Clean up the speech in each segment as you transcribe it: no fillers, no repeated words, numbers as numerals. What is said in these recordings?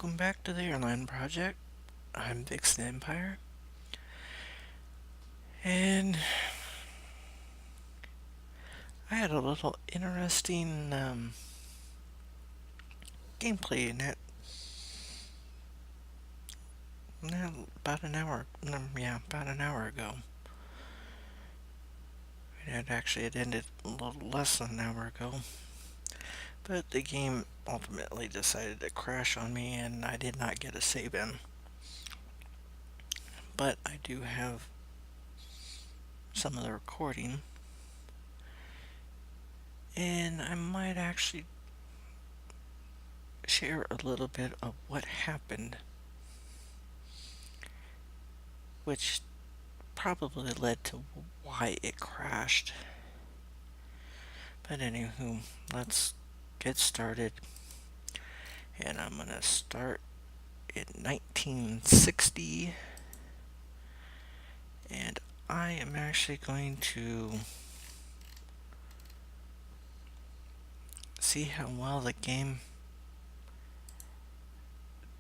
Welcome back to the Airline Project. I'm Vix the Empire, and I had a little interesting gameplay in that about an hour. About an hour ago. It ended a little less than an hour ago, but the game ultimately decided to crash on me, and I did not get a save in. But I do have some of the recording, and I might actually share a little bit of what happened, which probably led to why it crashed. But anywho, let's get started. And I'm gonna start in 1960. And I am actually going to see how well the game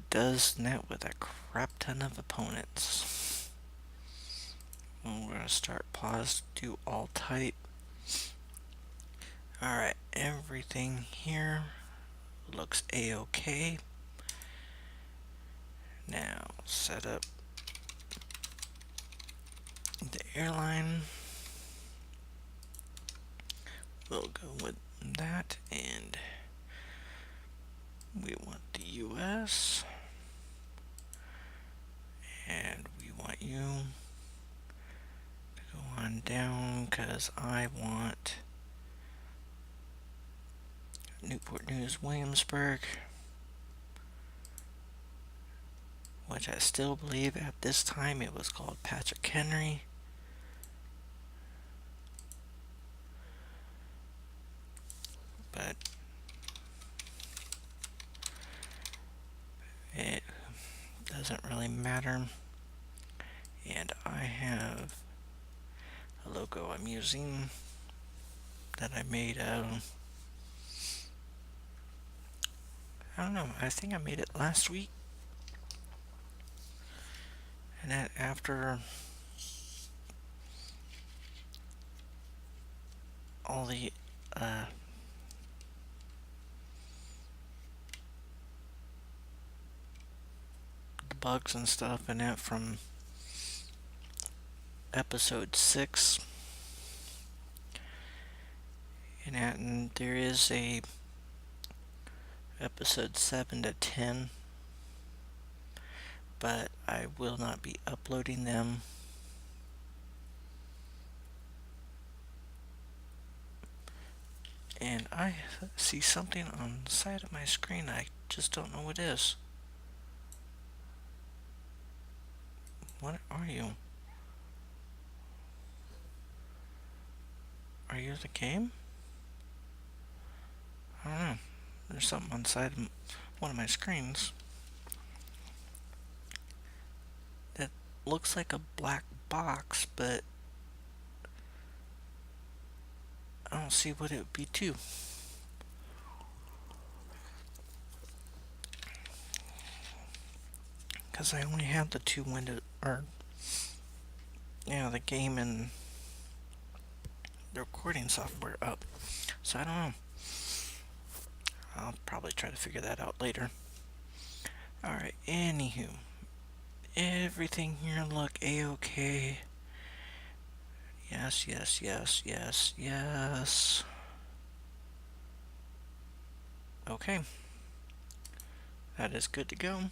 does net with a crap ton of opponents. And we're gonna start pause, do all type. Alright, everything here looks a-okay. Now set up the airline. We'll go with that, and we want the US, and we want you to go on down because I want Newport News, Williamsburg, which I still believe at this time it was called Patrick Henry. But it doesn't really matter. And I have a logo I'm using that I made I don't know, I think I made it last week. And then after all the bugs and stuff in it from episode 6, and there is a episode 7 to 10, but I will not be uploading them. And I see something on the side of my screen. I just don't know what it is. What are you? Are you the game? I don't know. There's something on the side of one of my screens that looks like a black box, but I don't see what it would be too. Because I only have the two windows, or the game and the recording software up. So I don't know. I'll probably try to figure that out later. Alright, anywho. Everything here look a-okay. Yes, yes, yes, yes, yes. Okay. That is good to go.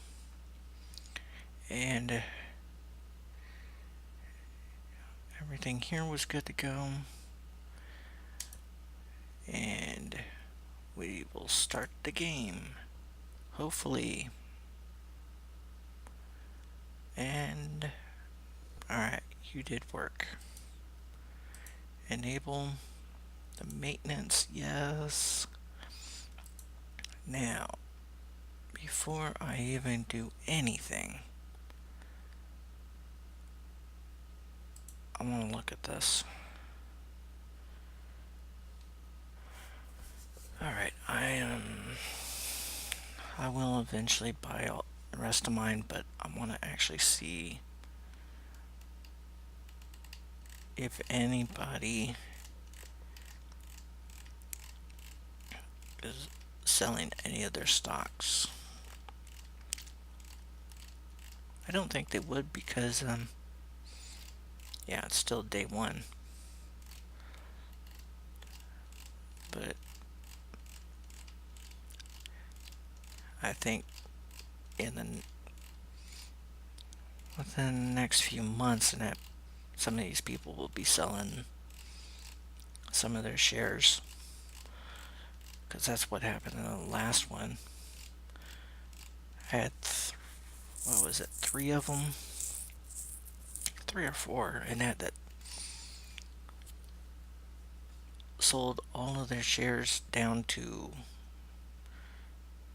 And everything here was good to go. And we will start the game. Hopefully. And alright, you did work. Enable the maintenance, yes. Now, before I even do anything, I want to look at this. Alright, I am I will eventually buy all the rest of mine, but I want to actually see if anybody is selling any of their stocks. I don't think they would because, yeah, it's still day one. But I think within the next few months, and that some of these people will be selling some of their shares, because that's what happened in the last one. I had what was it, three of them, 3 or 4, and that sold all of their shares down to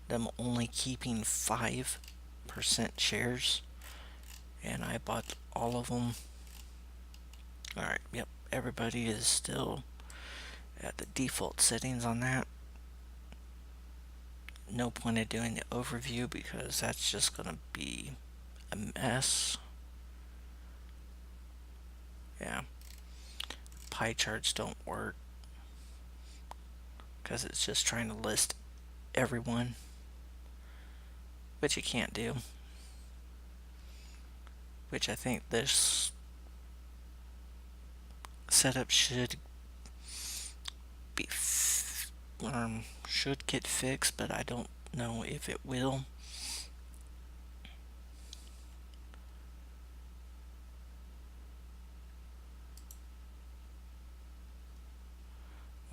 them only keeping 5% shares, and I bought all of them. Alright, yep, everybody is still at the default settings on that. No point of doing the overview because that's just gonna be a mess. Yeah, pie charts don't work because it's just trying to list everyone, which you can't do. Which I think this setup should be should get fixed, but I don't know if it will.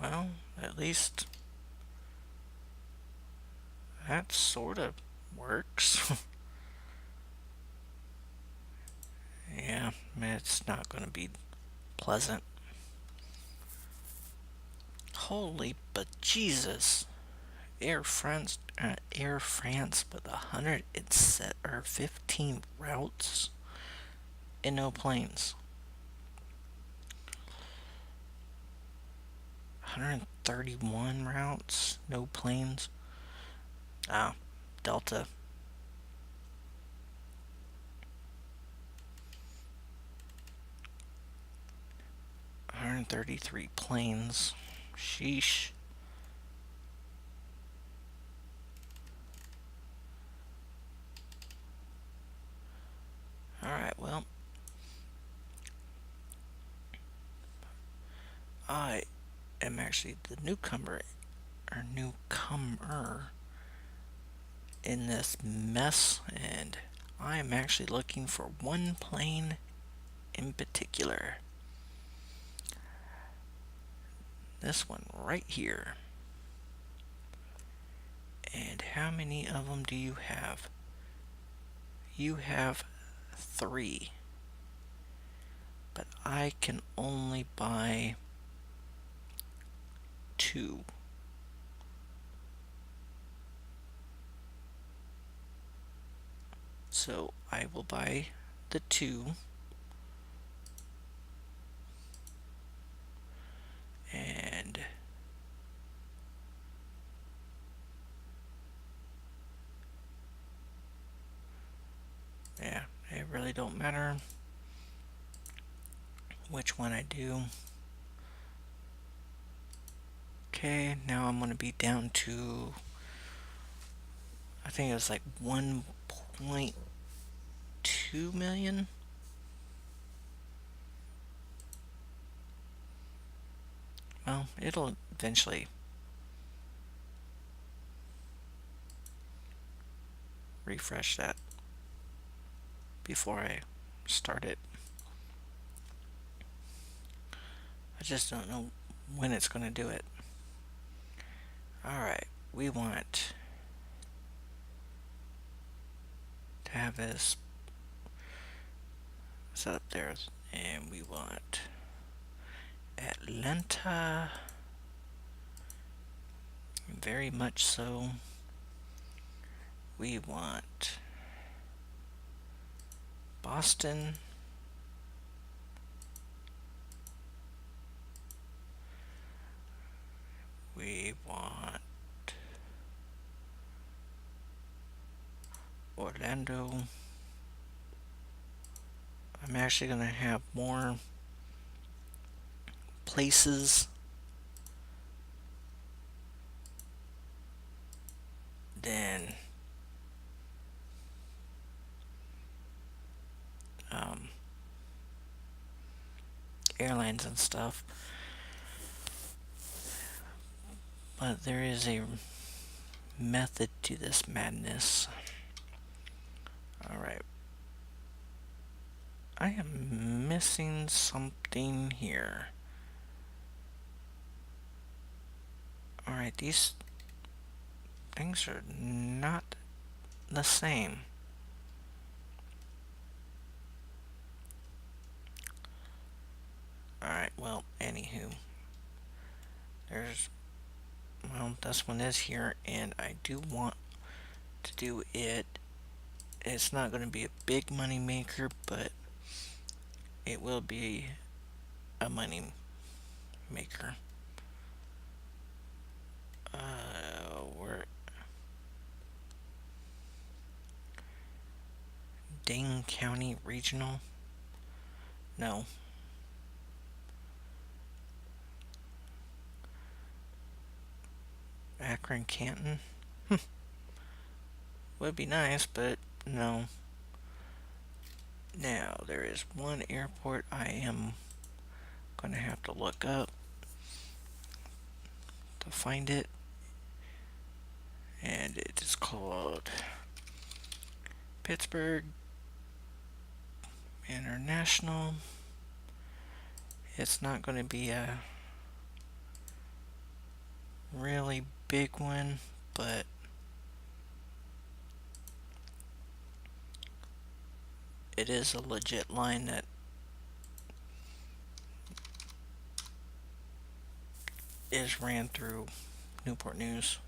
Well, at least that sort of works. Yeah, it's not going to be pleasant. Holy but Jesus! Air France with 115 routes and no planes. 131 routes, no planes. Ah, Delta. 133 planes. Sheesh. Alright, well, I am actually the newcomer in this mess, and I am actually looking for one plane in particular. This one right here. And how many of them do you have? You have 3. But I can only buy 2. So I will buy the 2. And yeah, it really don't matter which one I do. Okay, now I'm going to be down to, I think it was like 1.2 million. Well, it'll eventually refresh that before I start it. I just don't know when it's going to do it. Alright, we want to have this set up there, and we want Atlanta, very much so. We want Boston. We want Orlando. I'm actually going to have more places than um, airlines and stuff. But there is a method to this madness. Alright. I am missing something here. Alright, these things are not the same. Alright, well, anywho. Well, this one is here, and I do want to do it. It's not going to be a big money maker, but it will be a money maker. We're Dane County Regional. No. Akron Canton. Would be nice, but no. Now, there is one airport I am going to have to look up to find it. And it is called Pittsburgh International. It's not going to be a really big one, but it is a legit line that is ran through Newport News.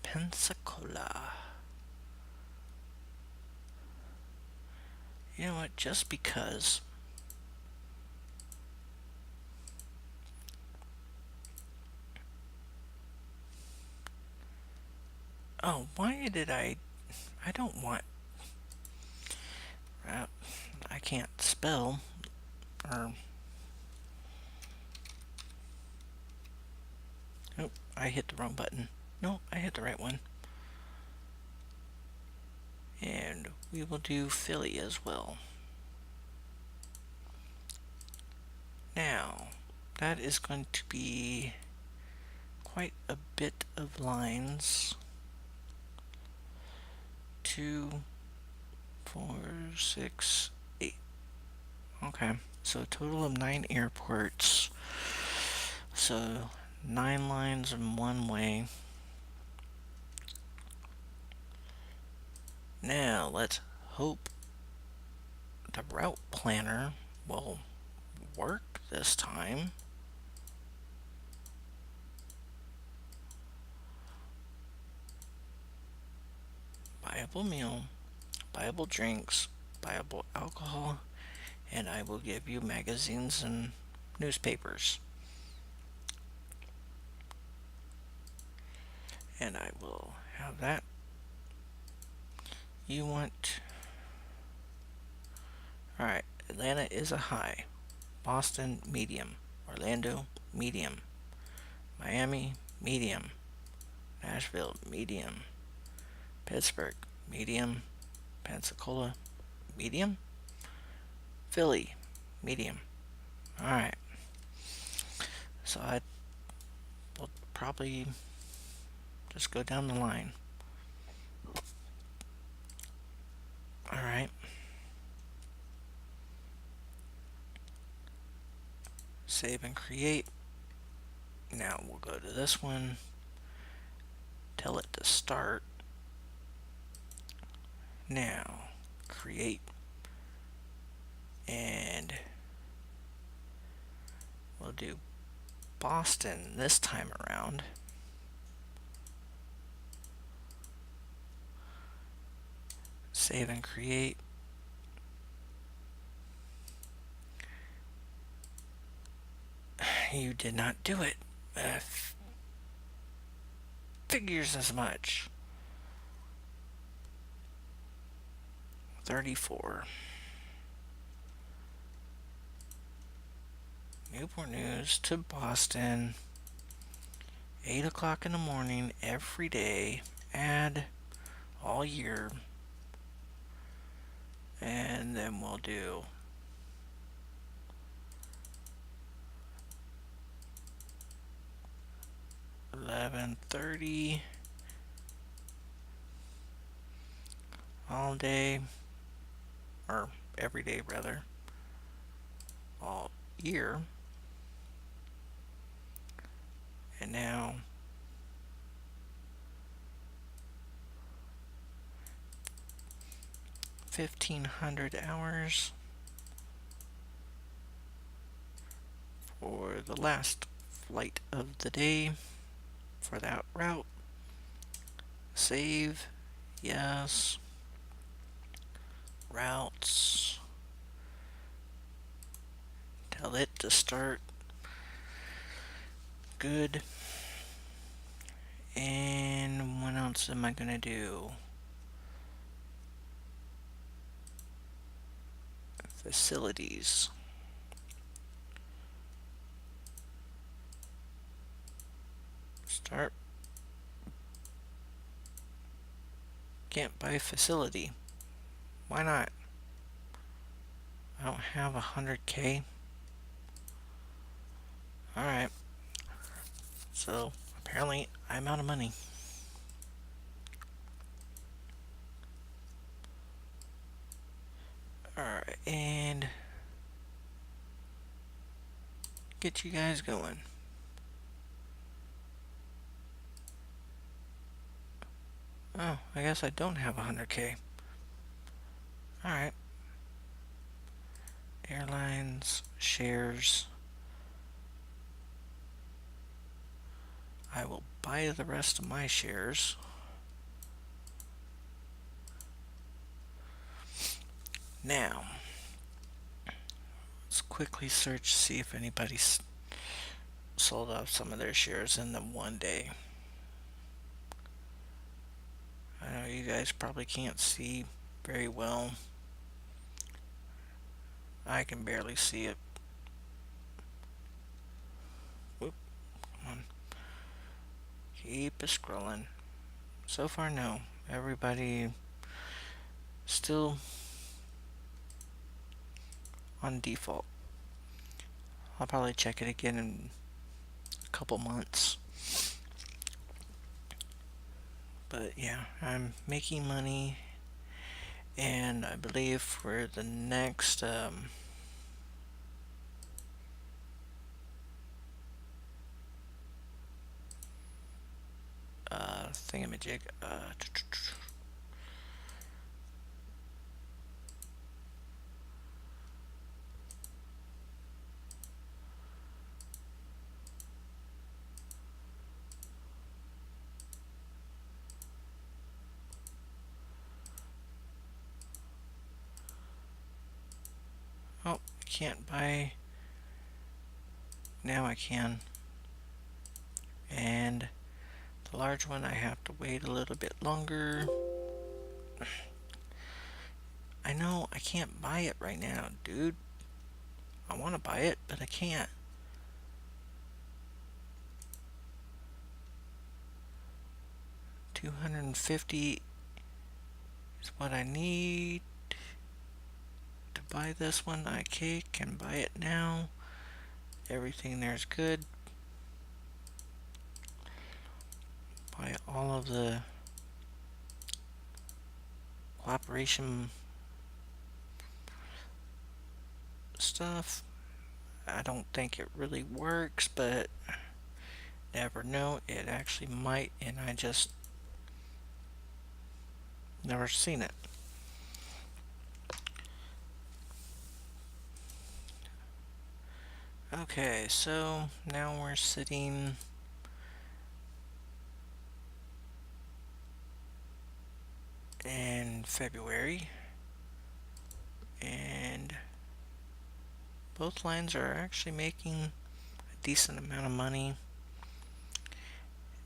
Pensacola. You know what? Just because. Oh, why did I don't want. I can't spell. Or. Oh, I hit the wrong button. No, I hit the right one. And we will do Philly as well. Now, that is going to be quite a bit of lines. 2, 4, 6, 8. Okay, so a total of 9 airports. So 9 lines in one way. Now let's hope the route planner will work this time. Buyable meal, buyable drinks, buyable alcohol, and I will give you magazines and newspapers. And I will have that. You want... Alright, Atlanta is a high. Boston, medium. Orlando, medium. Miami, medium. Nashville, medium. Pittsburgh, medium. Pensacola, medium. Philly, medium. Alright. So I will probably just go down the line. Alright. Save and create. Now we'll go to this one. Tell it to start. Now, create. And we'll do Boston this time around. Save and create. You did not do it. Figures as much. 34. Newport News to Boston. 8 o'clock in the morning every day. Add all year. And then we'll do 11:30 all day, or every day rather, all year. And now 1,500 hours for the last flight of the day for that route. Save. Yes. Routes. Tell it to start. Good. And what else am I gonna do? Facilities. Start. Can't buy facility. Why not? I don't have 100K. Alright. So, apparently, I'm out of money. Alright, and get you guys going. Oh, I guess I don't have 100K. Alright. Airlines, shares. I will buy the rest of my shares. Now, let's quickly search, see if anybody's sold off some of their shares in the one day. I know you guys probably can't see very well. I can barely see it. Whoop, come on. Keep scrolling. So far, no. Everybody still on default. I'll probably check it again in a couple months. But yeah, I'm making money, and I believe for the next thingamajig, oh, I can't buy. Now I can. And the large one, I have to wait a little bit longer. I know I can't buy it right now, dude. I want to buy it, but I can't. $250 is what I need to buy this one. I can buy it now. Everything there's good. Buy all of the cooperation stuff. I don't think it really works, but never know. It actually might, and I just never seen it. Okay, so now we're sitting in February, and both lines are actually making a decent amount of money.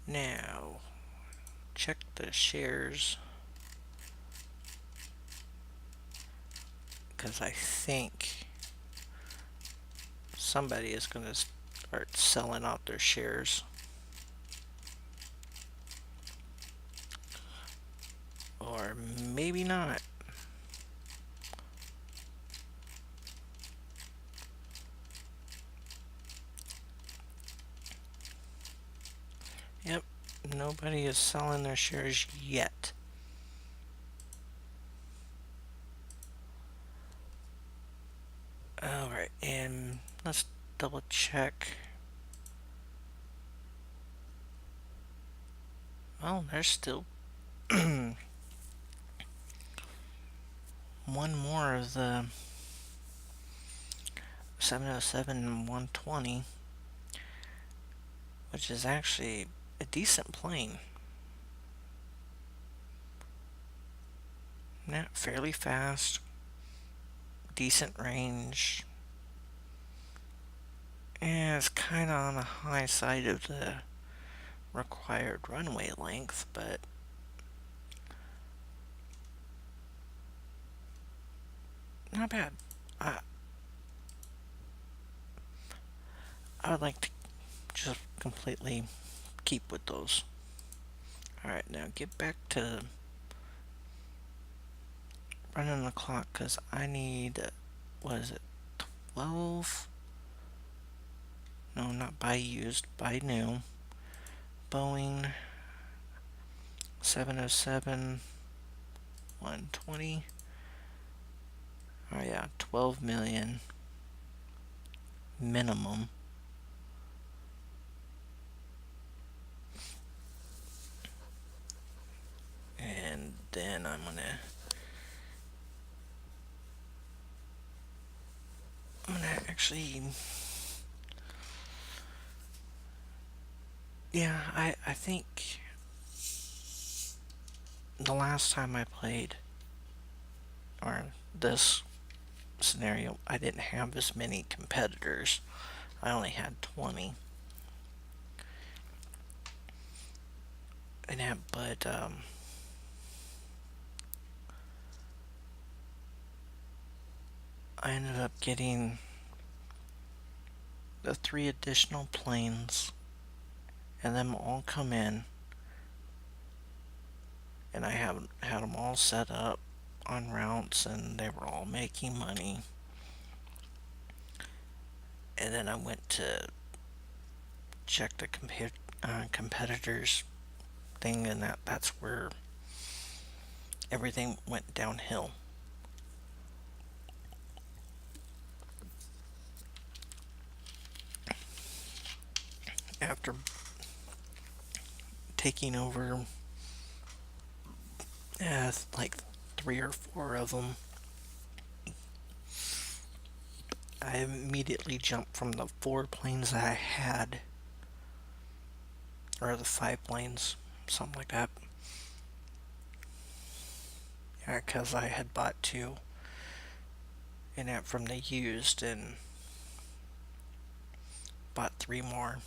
Now, check the shares, because I think somebody is going to start selling out their shares. Or maybe not. Yep, nobody is selling their shares yet. Alright, and let's double check. Well, there's still one more of the 707 and 120, which is actually a decent plane. Yeah, fairly fast, decent range. And it's kind of on the high side of the required runway length, but not bad. I would like to just completely keep with those. Alright, now get back to running the clock, because I need, what is it, 12? No, not buy used, buy new. Boeing 707 120. Oh yeah, 12 million minimum. And then I'm gonna actually, yeah, I think the last time I played, or this scenario, I didn't have as many competitors. I only had 20. And yeah, but I ended up getting the 3 additional planes, and them all come in, and I had them all set up on routes, and they were all making money. And then I went to check the competitors thing, and that's where everything went downhill. After taking over like 3 or 4 of them, I immediately jumped from the 4 planes that I had, or the 5 planes, something like that. Yeah, because I had bought 2 in it from the used and bought 3 more.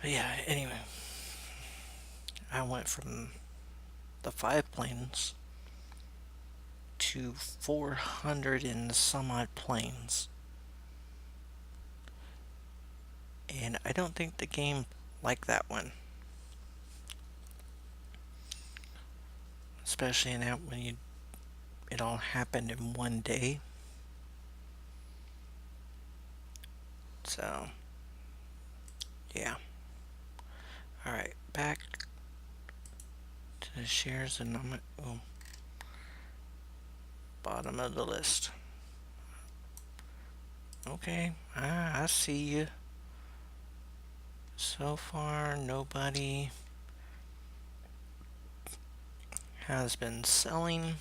But yeah, anyway, I went from the 5 planes to 400 and some odd planes. And I don't think the game liked that one. Especially in that when it all happened in one day. So, yeah. Alright, back to the shares, and I'm at bottom of the list. Okay, I see you. So far, nobody has been selling.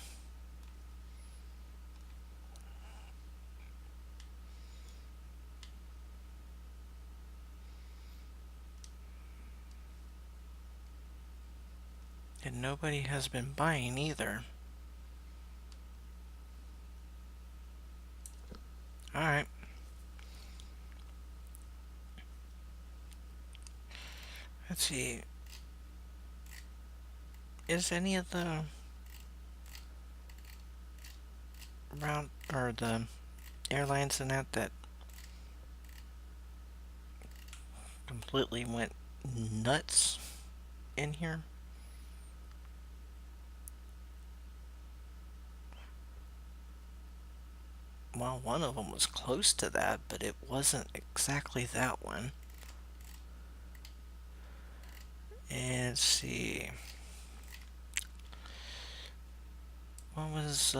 And nobody has been buying either. Alright. Let's see. Is any of the route or the airlines in that completely went nuts in here? Well, one of them was close to that, but it wasn't exactly that one. And let's see. What was the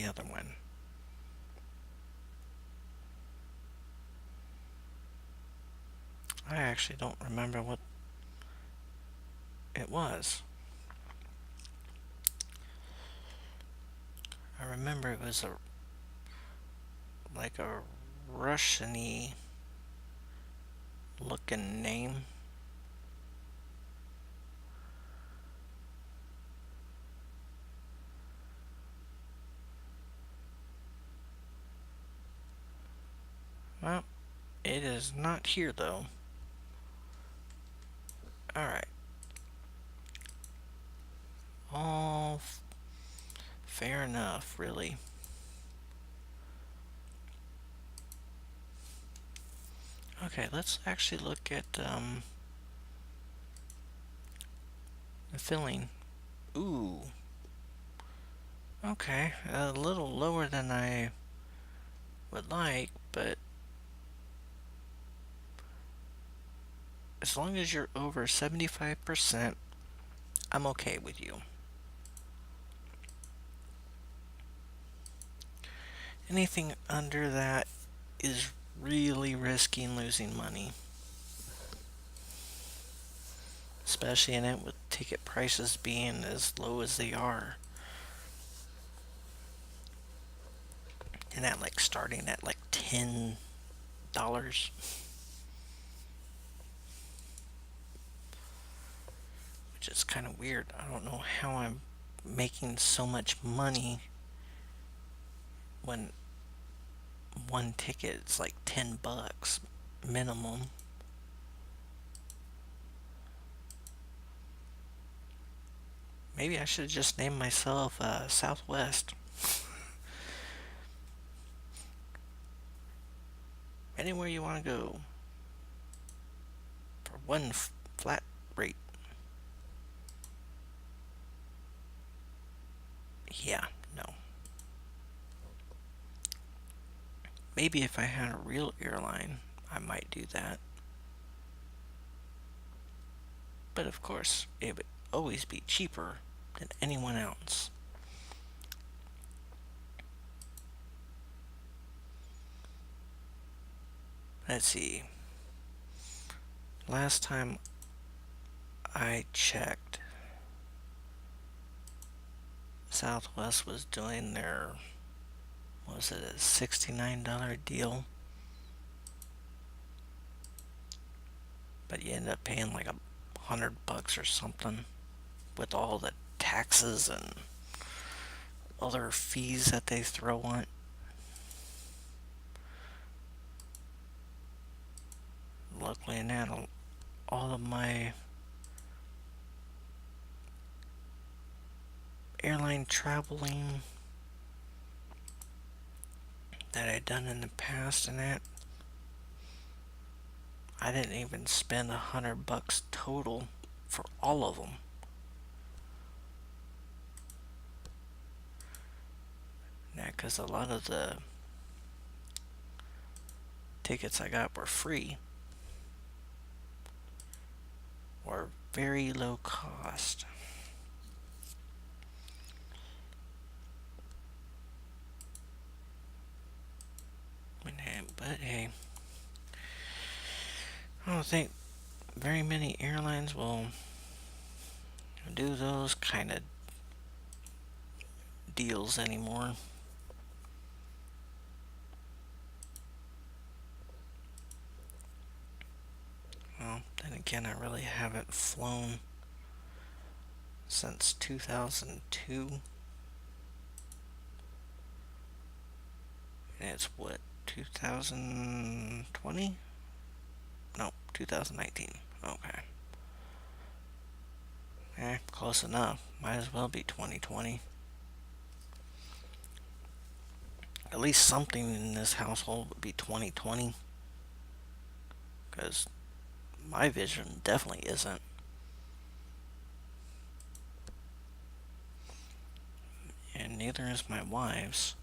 other one? I actually don't remember what it was. I remember it was like a Russian-y looking name. Well, it is not here though. Alright. All fair enough, really. Okay, let's actually look at the filling. Ooh. Okay, a little lower than I would like, but as long as you're over 75%, I'm okay with you. Anything under that is really risking losing money. Especially in it with ticket prices being as low as they are. And that like starting at like $10. Which is kind of weird. I don't know how I'm making so much money when one ticket is like $10 minimum. Maybe I should just name myself Southwest. Anywhere you want to go for one flat rate. Yeah, no. Maybe if I had a real airline, I might do that. But of course, it would always be cheaper than anyone else. Let's see. Last time I checked, Southwest was doing their, what was it, a $69 deal? But you end up paying like $100 or something with all the taxes and other fees that they throw on. Luckily, now all of my airline traveling that I'd done in the past and that, I didn't even spend $100 total for all of them. Yeah, because a lot of the tickets I got were free or very low cost. But hey, I don't think very many airlines will do those kind of deals anymore. Well, then again, I really haven't flown since 2002. And it's what, 2020? No, 2019. Okay. Close enough. Might as well be 2020. At least something in this household would be 2020. Because my vision definitely isn't. And neither is my wife's.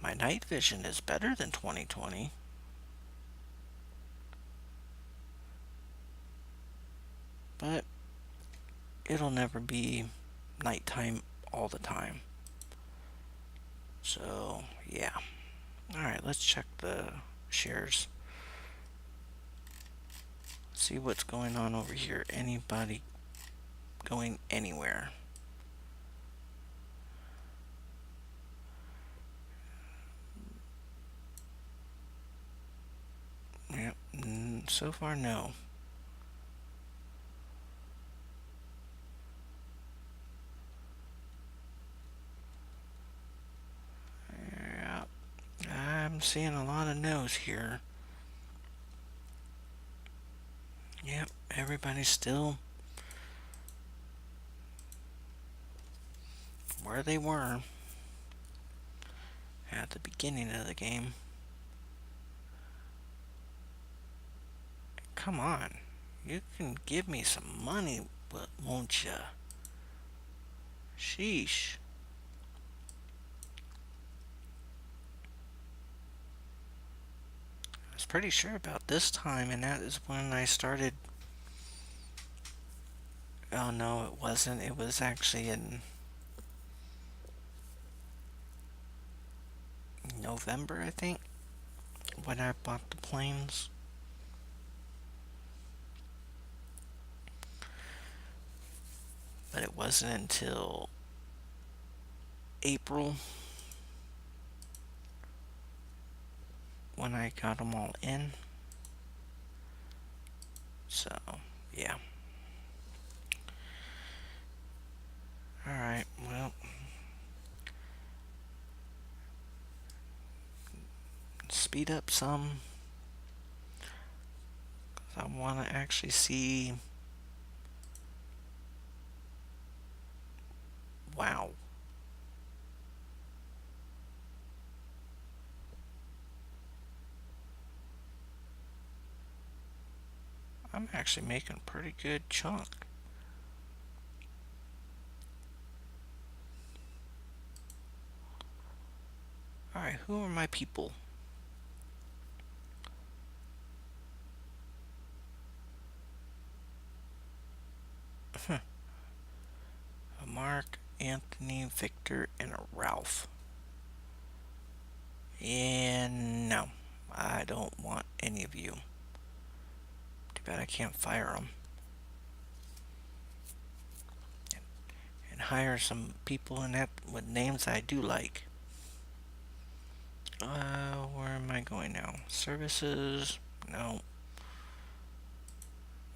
My night vision is better than 2020. But it'll never be nighttime all the time. So, yeah. Alright, let's check the shares. See what's going on over here. Anybody going anywhere? Yep, so far no. Yep, I'm seeing a lot of no's here. Yep, everybody's still where they were at the beginning of the game. Come on, you can give me some money, but won't ya? Sheesh. I was pretty sure about this time, and that is when I started. Oh no, it wasn't. It was actually in November, I think, when I bought the planes. But it wasn't until April when I got them all in. So, yeah. Alright, well. Speed up some. I want to actually see. Wow. I'm actually making a pretty good chunk. Alright, who are my people? A Mark, Anthony, Victor, and a Ralph. And no, I don't want any of you. Too bad I can't fire them. And hire some people in that with names I do like. Where am I going now? Services? No.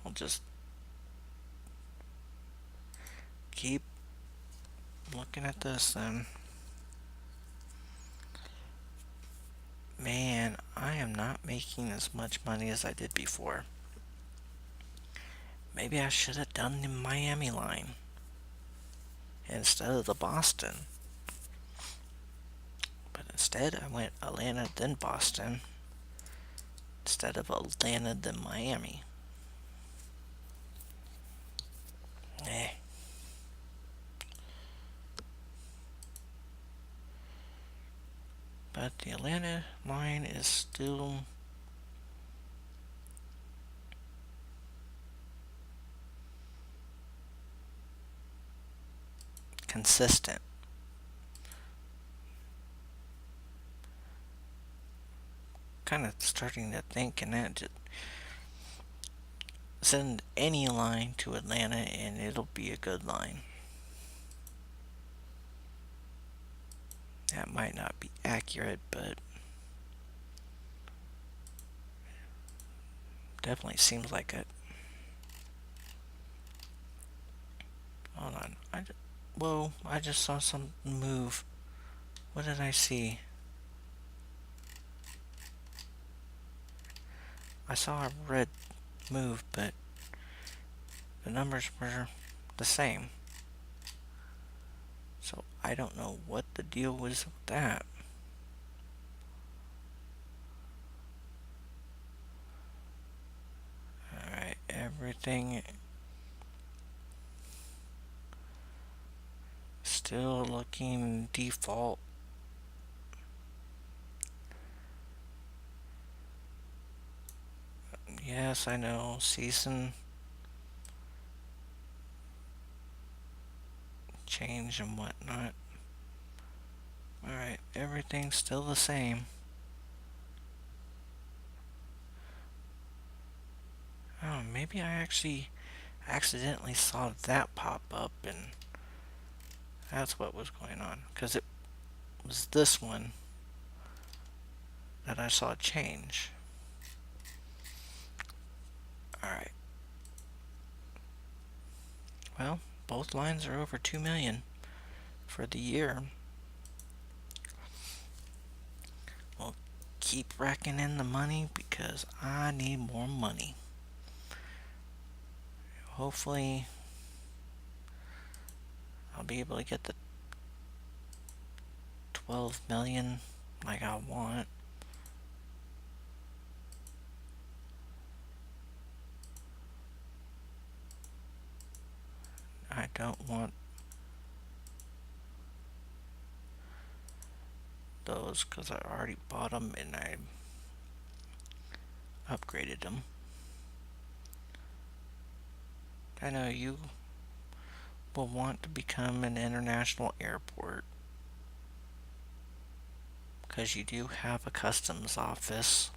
I'll just keep looking at this then. Man, I am not making as much money as I did before. Maybe I should have done the Miami line instead of the Boston. But instead, I went Atlanta, then Boston, instead of Atlanta, then Miami. Eh. But the Atlanta line is still consistent. Kind of starting to think, and that just send any line to Atlanta and it'll be a good line. That might not be accurate, but definitely seems like it. Whoa, I just saw something move. What did I see? I saw a red move, but the numbers were the same. So I don't know what the deal was with that. Alright, everything still looking default. Yes, I know, season change and whatnot. Alright, everything's still the same. Oh, maybe I actually accidentally saw that pop up and that's what was going on. Because it was this one that I saw change. Alright. Well, both lines are over 2 million for the year. We'll keep racking in the money because I need more money. Hopefully I'll be able to get the 12 million like I want. I don't want those because I already bought them and I upgraded them. I know you will want to become an international airport because you do have a customs office,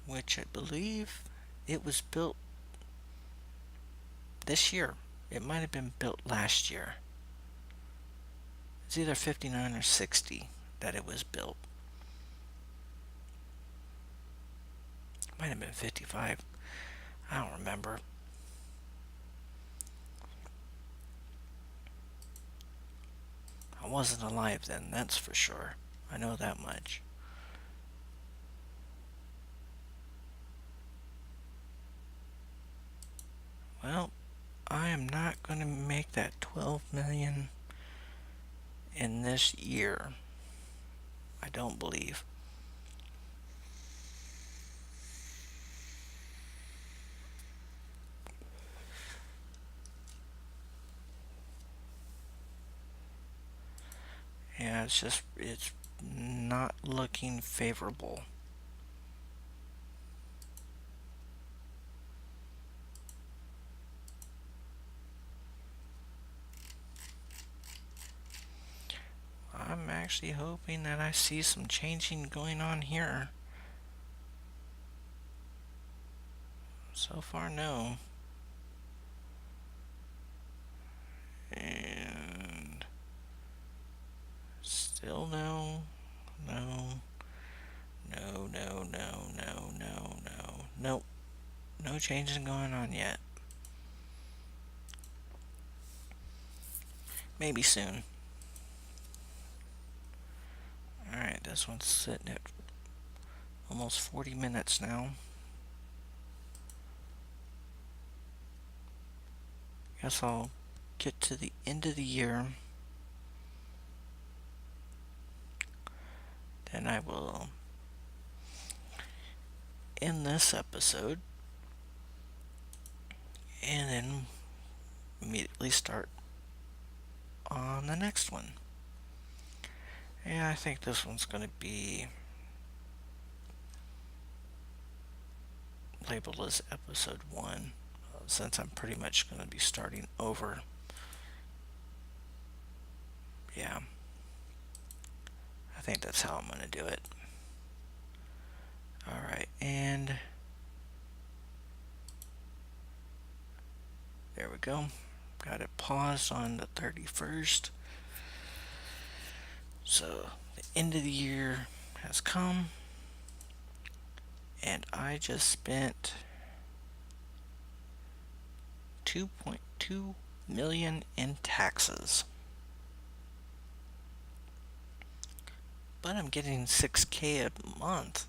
which I believe it was built this year. It might have been built last year. It's either 59 or 60 that it was built. It might have been 55. I don't remember. I wasn't alive then, that's for sure. I know that much. Well, I am not going to make that 12 million in this year. I don't believe. Yeah, it's not looking favorable. I'm actually hoping that I see some changing going on here. So far, no. And still no. No. No, no, no, no, no, no. Nope. No changing going on yet. Maybe soon. Alright, this one's sitting at almost 40 minutes now. Guess I'll get to the end of the year. Then I will end this episode. And then immediately start on the next one. And I think this one's going to be labeled as episode 1, since I'm pretty much going to be starting over. Yeah. I think that's how I'm going to do it. Alright, and there we go. Got it paused on the 31st. So the end of the year has come, and I just spent $2.2 million in taxes. But I'm getting $6K a month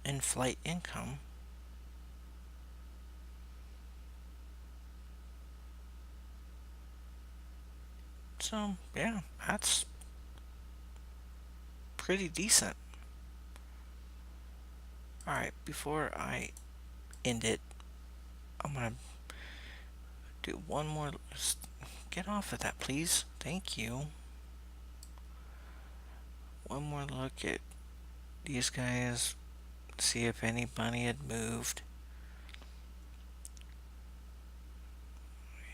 in flight income. So, yeah, that's pretty decent. Alright, before I end it, I'm gonna do one more. Get off of that, please. Thank you. One more look at these guys, see if any money had moved.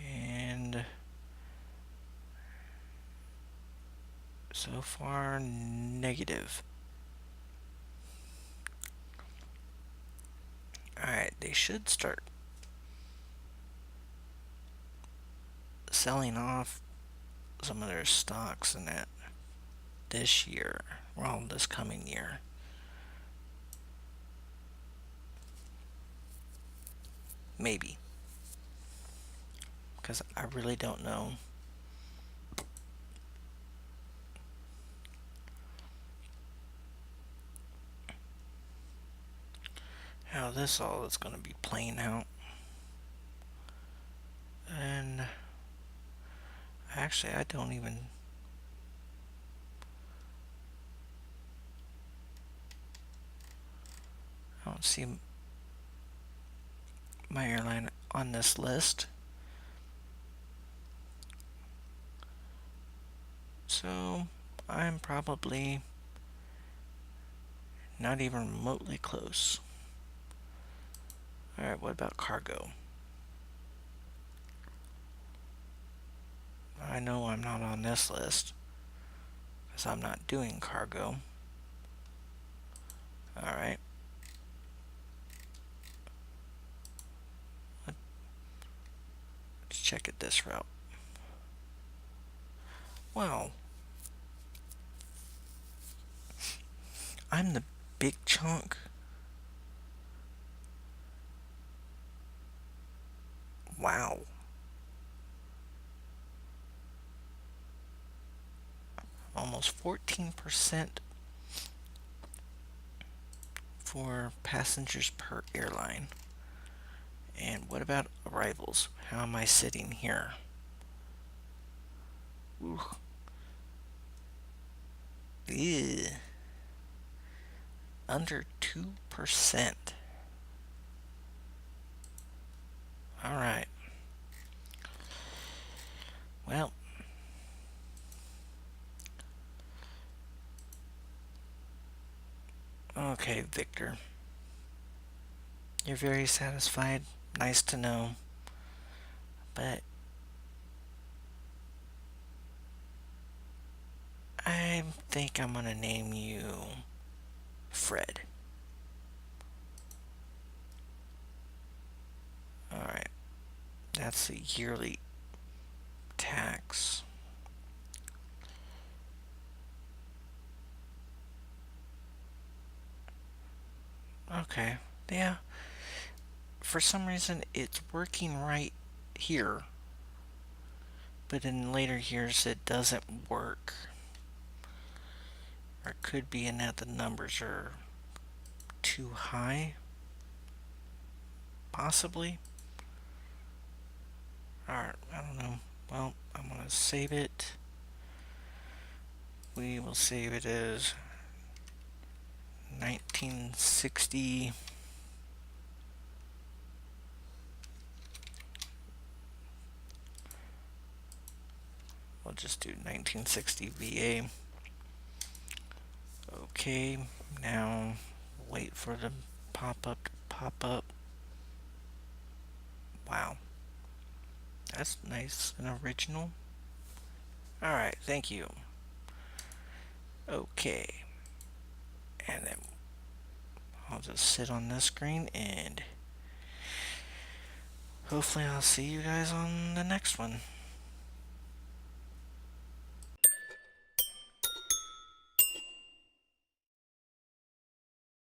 And so far, negative. Alright, they should start selling off some of their stocks in that this year. Well, this coming year. Maybe. Because I really don't know. How this all is going to be playing out. And actually, I don't see my airline on this list. So I'm probably not even remotely close. Alright, what about cargo? I know I'm not on this list because I'm not doing cargo. Alright. Let's check at this route. Well, I'm the big chunk. Wow. Almost 14% for passengers per airline. And what about arrivals? How am I sitting here? Ooh. Ew. Under 2%. Alright. Well. Okay, Victor. You're very satisfied. Nice to know. But I think I'm gonna name you Fred. Alright. That's the yearly tax. Okay. Yeah. For some reason, it's working right here. But in later years, it doesn't work. Or it could be in that the numbers are too high. Possibly. Alright, I don't know. Well, I'm going to save it. We will save it as 1960. We'll just do 1960 VA. Okay, now wait for the pop-up to pop up. Wow. That's nice and original. Alright, thank you. Okay. And then I'll just sit on this screen and hopefully I'll see you guys on the next one.